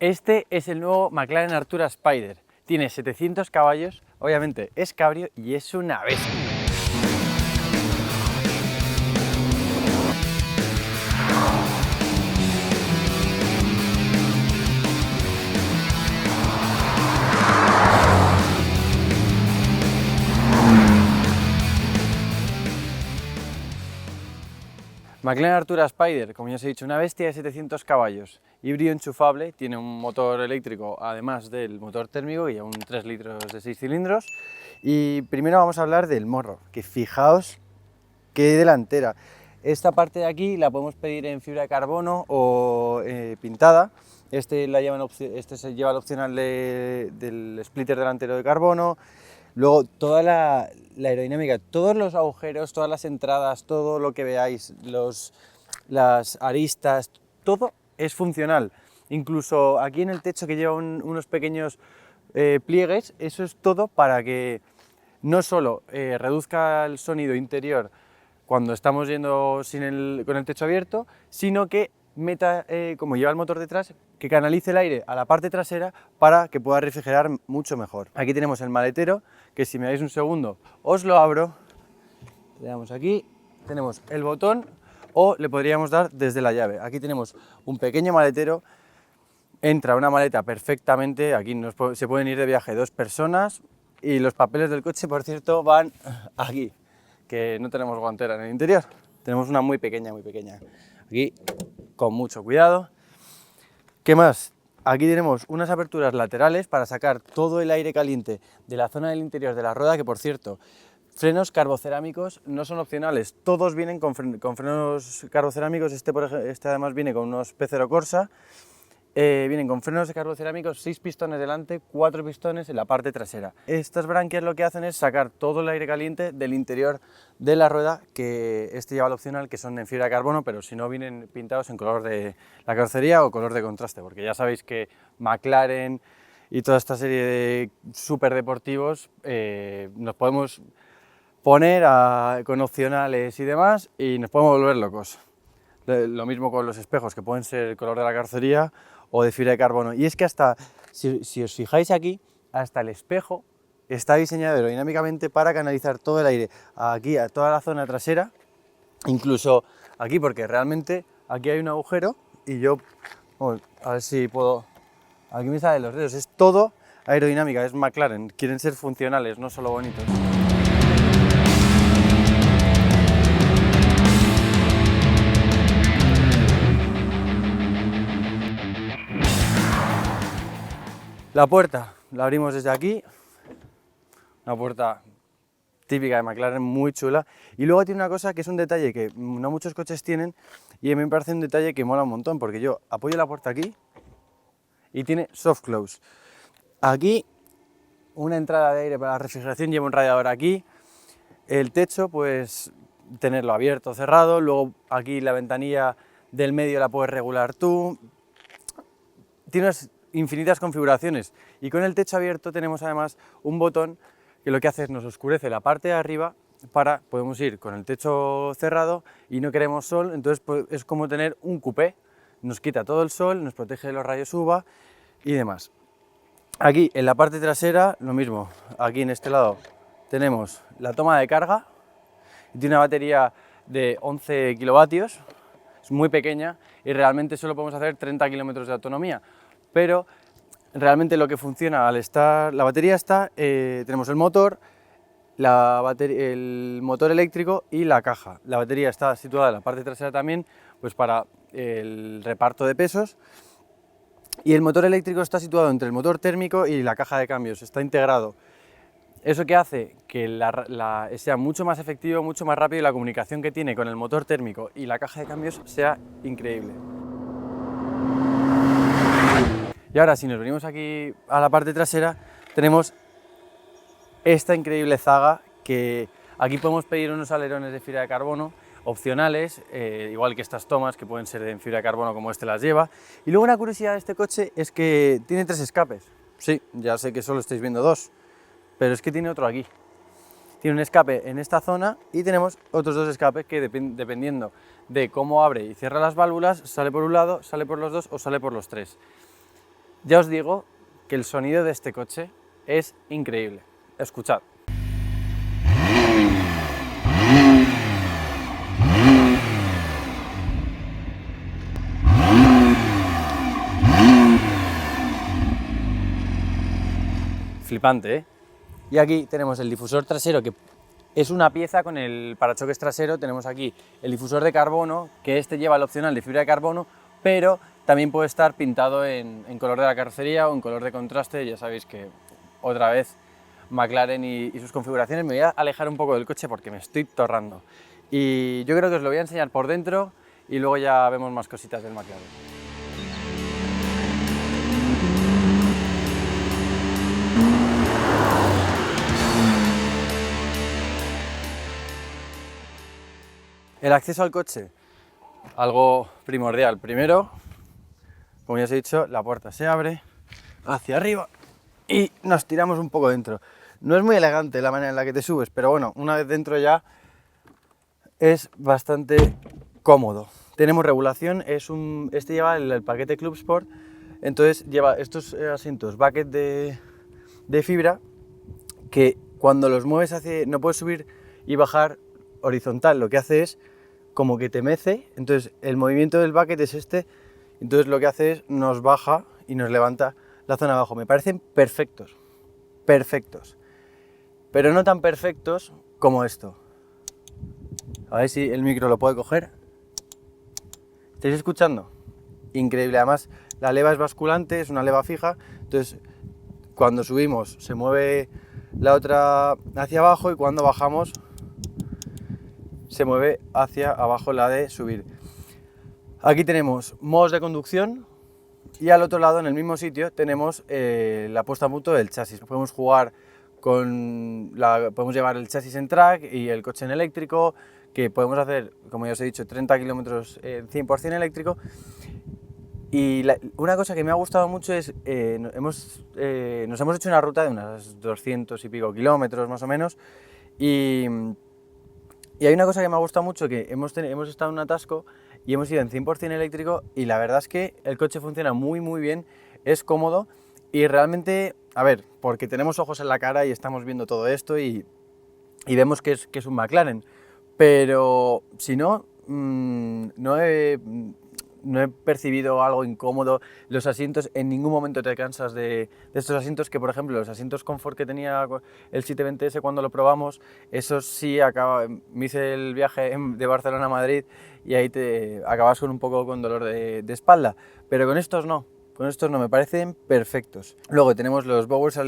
Este es el nuevo McLaren Artura Spider. Tiene 700 caballos, obviamente es cabrio y es una bestia. McLaren Artura Spider, como ya os he dicho, una bestia de 700 caballos, híbrido enchufable, tiene un motor eléctrico además del motor térmico y un 3 litros de 6 cilindros. Y primero vamos a hablar del morro, que fijaos qué delantera. Esta parte de aquí la podemos pedir en fibra de carbono o pintada. Este se lleva el opcional del splitter delantero de carbono. Luego toda la aerodinámica, todos los agujeros, todas las entradas, todo lo que veáis, las aristas, todo es funcional. Incluso aquí en el techo que lleva unos pequeños pliegues, eso es todo para que no solo reduzca el sonido interior cuando estamos yendo con el techo abierto, sino que meta, como lleva el motor detrás, que canalice el aire a la parte trasera para que pueda refrigerar mucho mejor. Aquí tenemos el maletero, que si me dais un segundo os lo abro. Le damos aquí, tenemos el botón o le podríamos dar desde la llave. Aquí tenemos un pequeño maletero, entra una maleta perfectamente, aquí se pueden ir de viaje 2 personas y los papeles del coche, por cierto, van aquí, que no tenemos guantera en el interior, tenemos una muy pequeña, aquí con mucho cuidado. ¿Qué más? Aquí tenemos unas aperturas laterales para sacar todo el aire caliente de la zona del interior de la rueda, que por cierto, frenos carbocerámicos no son opcionales, todos vienen con frenos carbocerámicos, este además viene con unos P0 Corsa, vienen con frenos de carbocerámicos, 6 pistones delante, 4 pistones en la parte trasera. Estas branquias lo que hacen es sacar todo el aire caliente del interior de la rueda, que este lleva el opcional, que son en fibra de carbono, pero si no vienen pintados en color de la carrocería o color de contraste, porque ya sabéis que McLaren y toda esta serie de súper deportivos nos podemos poner con opcionales y demás y nos podemos volver locos. Lo mismo con los espejos, que pueden ser el color de la carrocería o de fibra de carbono. Y es que hasta, si os fijáis aquí, hasta el espejo está diseñado aerodinámicamente para canalizar todo el aire aquí a toda la zona trasera, incluso aquí, porque realmente aquí hay un agujero y yo, a ver si puedo, aquí me salen los dedos, es todo aerodinámica, es McLaren, quieren ser funcionales, no solo bonitos. La puerta la abrimos desde aquí, una puerta típica de McLaren, muy chula, y luego tiene una cosa que es un detalle que no muchos coches tienen y a mí me parece un detalle que mola un montón, porque yo apoyo la puerta aquí y tiene soft close. Aquí una entrada de aire para la refrigeración, lleva un radiador aquí, el techo pues tenerlo abierto o cerrado, luego aquí la ventanilla del medio la puedes regular tú, tiene unas infinitas configuraciones y con el techo abierto tenemos además un botón que lo que hace es nos oscurece la parte de arriba podemos ir con el techo cerrado y no queremos sol, entonces pues, es como tener un coupé, nos quita todo el sol, nos protege de los rayos UVA y demás. Aquí en la parte trasera lo mismo, aquí en este lado tenemos la toma de carga, tiene una batería de 11 kilovatios, es muy pequeña y realmente solo podemos hacer 30 kilómetros de autonomía, pero realmente lo que funciona al estar, la batería está, tenemos el motor, el motor eléctrico y la caja. La batería está situada en la parte trasera también, pues para el reparto de pesos, y el motor eléctrico está situado entre el motor térmico y la caja de cambios, está integrado. Eso que hace que sea mucho más efectivo, mucho más rápido, y la comunicación que tiene con el motor térmico y la caja de cambios sea increíble. Y ahora, si nos venimos aquí a la parte trasera, tenemos esta increíble zaga, que aquí podemos pedir unos alerones de fibra de carbono opcionales, igual que estas tomas que pueden ser en fibra de carbono como este las lleva. Y luego una curiosidad de este coche es que tiene 3 escapes. Sí, ya sé que solo estáis viendo 2, pero es que tiene otro aquí. Tiene un escape en esta zona y tenemos otros 2 escapes que dependiendo de cómo abre y cierra las válvulas, sale por un lado, sale por los 2 o sale por los 3. Ya os digo que el sonido de este coche es increíble. Escuchad. Flipante, ¿eh? Y aquí tenemos el difusor trasero, que es una pieza con el parachoques trasero. Tenemos aquí el difusor de carbono, que este lleva el opcional de fibra de carbono, pero también puede estar pintado en color de la carrocería o en color de contraste. Ya sabéis que otra vez McLaren y sus configuraciones. Me voy a alejar un poco del coche porque me estoy torrando. Y yo creo que os lo voy a enseñar por dentro y luego ya vemos más cositas del McLaren. El acceso al coche, algo primordial. Primero, como ya os he dicho, la puerta se abre hacia arriba y nos tiramos un poco dentro. No es muy elegante la manera en la que te subes, pero bueno, una vez dentro ya es bastante cómodo. Tenemos regulación, este lleva el paquete Club Sport, entonces lleva estos asientos bucket de fibra que cuando los mueves no puedes subir y bajar horizontal, lo que hace es como que te mece, entonces el movimiento del bucket es este, entonces lo que hace es nos baja y nos levanta la zona abajo. Me parecen perfectos, perfectos, pero no tan perfectos como esto. A ver si el micro lo puede coger. ¿Estáis escuchando? Increíble, además la leva es basculante, es una leva fija, entonces cuando subimos se mueve la otra hacia abajo y cuando bajamos se mueve hacia abajo la de subir. Aquí tenemos modos de conducción y al otro lado, en el mismo sitio, tenemos la puesta a punto del chasis. Podemos jugar podemos llevar el chasis en track y el coche en eléctrico, que podemos hacer, como ya os he dicho, 30 kilómetros 100% eléctrico. Y una cosa que me ha gustado mucho es, nos hemos hecho una ruta de unas 200 y pico kilómetros más o menos, y hay una cosa que me ha gustado mucho, que hemos estado en un atasco y hemos ido en 100% eléctrico y la verdad es que el coche funciona muy bien, es cómodo y realmente, a ver, porque tenemos ojos en la cara y estamos viendo todo esto y vemos que es un McLaren, pero si no, no he percibido algo incómodo. Los asientos, en ningún momento te cansas de estos asientos, que por ejemplo los asientos confort que tenía el 720S cuando lo probamos, esos sí me hice el viaje de Barcelona a Madrid y ahí te acabas con un poco con dolor de espalda, pero con estos no, me parecen perfectos. Luego tenemos los Bowers &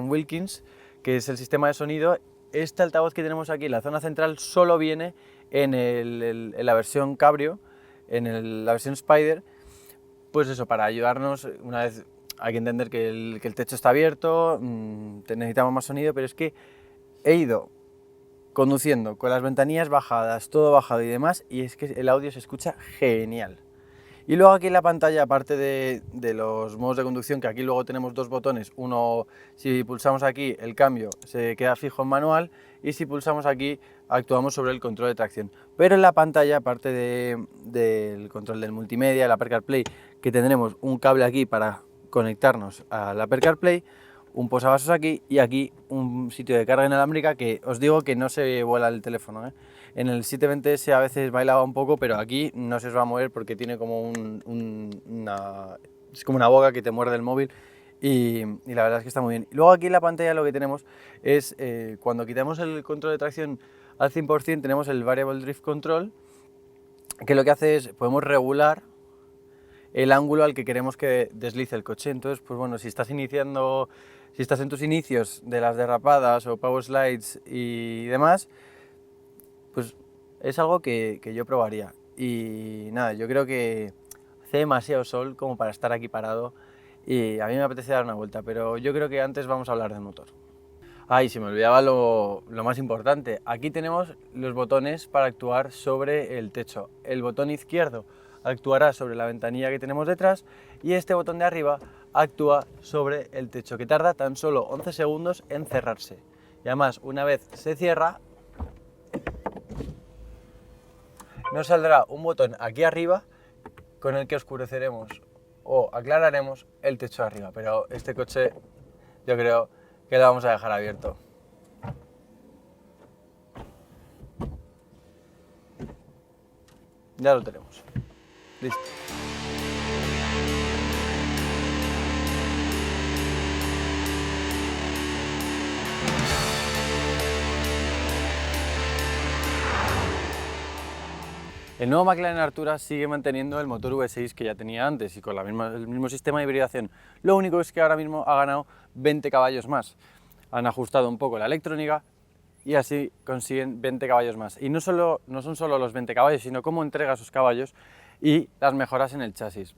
Wilkins, que es el sistema de sonido. Este altavoz que tenemos aquí en la zona central solo viene en la versión Cabrio, la versión Spider, pues eso, para ayudarnos. Una vez hay que entender que el techo está abierto, necesitamos más sonido, pero es que he ido conduciendo con las ventanillas bajadas, todo bajado y demás, y es que el audio se escucha genial. Y luego aquí en la pantalla, aparte de los modos de conducción, que aquí luego tenemos dos botones, uno, si pulsamos aquí el cambio se queda fijo en manual y si pulsamos aquí actuamos sobre el control de tracción. Pero en la pantalla, aparte del control del multimedia, el Apple CarPlay, que tendremos un cable aquí para conectarnos al Apple CarPlay, un posavasos aquí y aquí un sitio de carga inalámbrica, que os digo que no se vuela el teléfono, ¿eh? En el 720S a veces bailaba un poco, pero aquí no se os va a mover porque tiene como es como una boca que te muerde el móvil y la verdad es que está muy bien. Luego aquí en la pantalla lo que tenemos es, cuando quitamos el control de tracción al 100%, tenemos el Variable Drift Control, que lo que hace es, podemos regular el ángulo al que queremos que deslice el coche. Entonces, pues bueno, si estás en tus inicios de las derrapadas o power slides y demás, pues es algo que yo probaría. Y nada, yo creo que hace demasiado sol como para estar aquí parado y a mí me apetece dar una vuelta, pero yo creo que antes vamos a hablar del motor. Ay, se me olvidaba lo más importante. Aquí tenemos los botones para actuar sobre el techo. El botón izquierdo actuará sobre la ventanilla que tenemos detrás y este botón de arriba actúa sobre el techo, que tarda tan solo 11 segundos en cerrarse. Y además, una vez se cierra, nos saldrá un botón aquí arriba con el que oscureceremos o aclararemos el techo de arriba, pero este coche yo creo que lo vamos a dejar abierto. Ya lo tenemos. Listo. El nuevo McLaren Artura sigue manteniendo el motor V6 que ya tenía antes y con el mismo sistema de hibridación. Lo único es que ahora mismo ha ganado 20 caballos más. Han ajustado un poco la electrónica y así consiguen 20 caballos más. Y no son solo los 20 caballos, sino cómo entrega esos caballos y las mejoras en el chasis.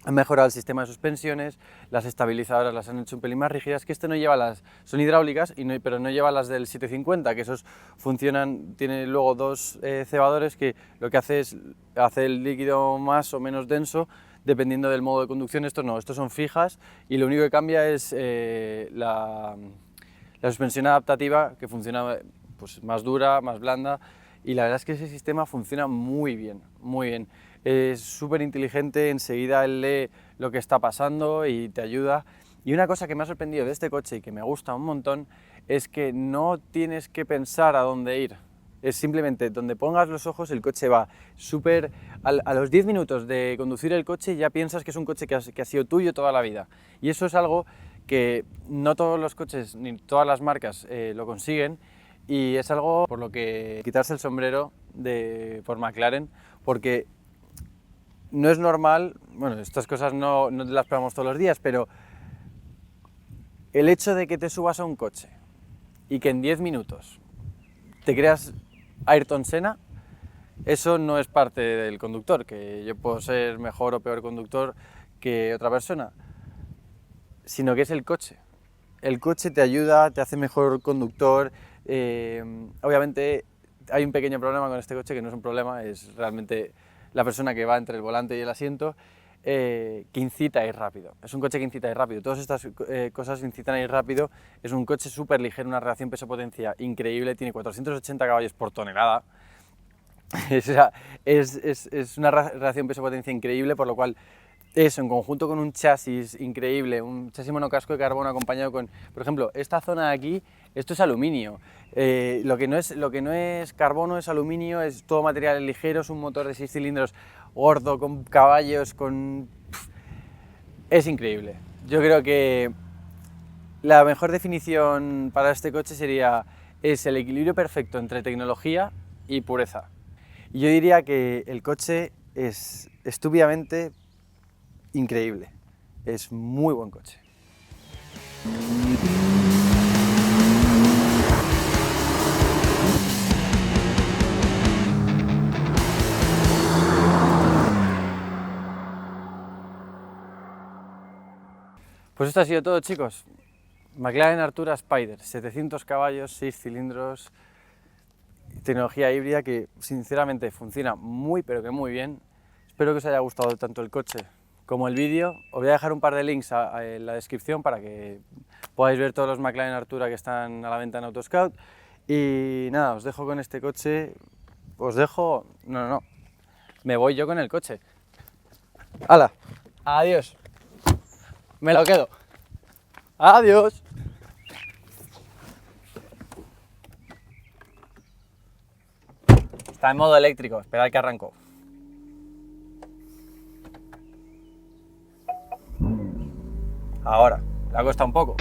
Han mejorado el sistema de suspensiones, las estabilizadoras las han hecho un pelín más rígidas, que este no lleva son hidráulicas, pero no lleva las del 750, que esos funcionan, tiene luego dos cebadores que lo que hace es hacer el líquido más o menos denso, dependiendo del modo de conducción. Estos no, estos son fijas y lo único que cambia es la suspensión adaptativa, que funciona pues, más dura, más blanda, y la verdad es que ese sistema funciona muy bien, muy bien. Es súper inteligente, enseguida él lee lo que está pasando y te ayuda. Y una cosa que me ha sorprendido de este coche y que me gusta un montón es que no tienes que pensar a dónde ir. Es simplemente donde pongas los ojos el coche va súper... A los 10 minutos de conducir el coche ya piensas que es un coche que ha sido tuyo toda la vida. Y eso es algo que no todos los coches ni todas las marcas lo consiguen, y es algo por lo que quitarse el sombrero por McLaren, porque no es normal, bueno, estas cosas no las probamos todos los días, pero el hecho de que te subas a un coche y que en 10 minutos te creas Ayrton Senna, eso no es parte del conductor, que yo puedo ser mejor o peor conductor que otra persona, sino que es el coche. El coche te ayuda, te hace mejor conductor. Obviamente hay un pequeño problema con este coche, que no es un problema, es realmente la persona que va entre el volante y el asiento, que incita a ir rápido. Es un coche que incita a ir rápido. Todas estas cosas incitan a ir rápido. Es un coche súper ligero, una relación peso-potencia increíble, tiene 480 caballos por tonelada. Es una relación peso-potencia increíble, por lo cual eso, en conjunto con un chasis increíble, un chasis monocasco de carbono acompañado con, por ejemplo, esta zona de aquí, esto es aluminio. Lo que no es carbono es aluminio, es todo material ligero, es un motor de 6 cilindros gordo, con caballos, es increíble. Yo creo que la mejor definición para este coche es el equilibrio perfecto entre tecnología y pureza. Y yo diría que el coche es estúpidamente increíble, es muy buen coche. Pues esto ha sido todo, chicos. McLaren Artura Spider, 700 caballos, 6 cilindros, tecnología híbrida que sinceramente funciona muy pero que muy bien. Espero que os haya gustado tanto el coche como el vídeo. Os voy a dejar un par de links en la descripción para que podáis ver todos los McLaren Artura que están a la venta en Autoscout. Y nada, os dejo con este coche. No, me voy yo con el coche. ¡Hala! ¡Adiós! Me lo quedo. ¡Adiós! Está en modo eléctrico, esperad que arranco. Ahora, le ha costado un poco.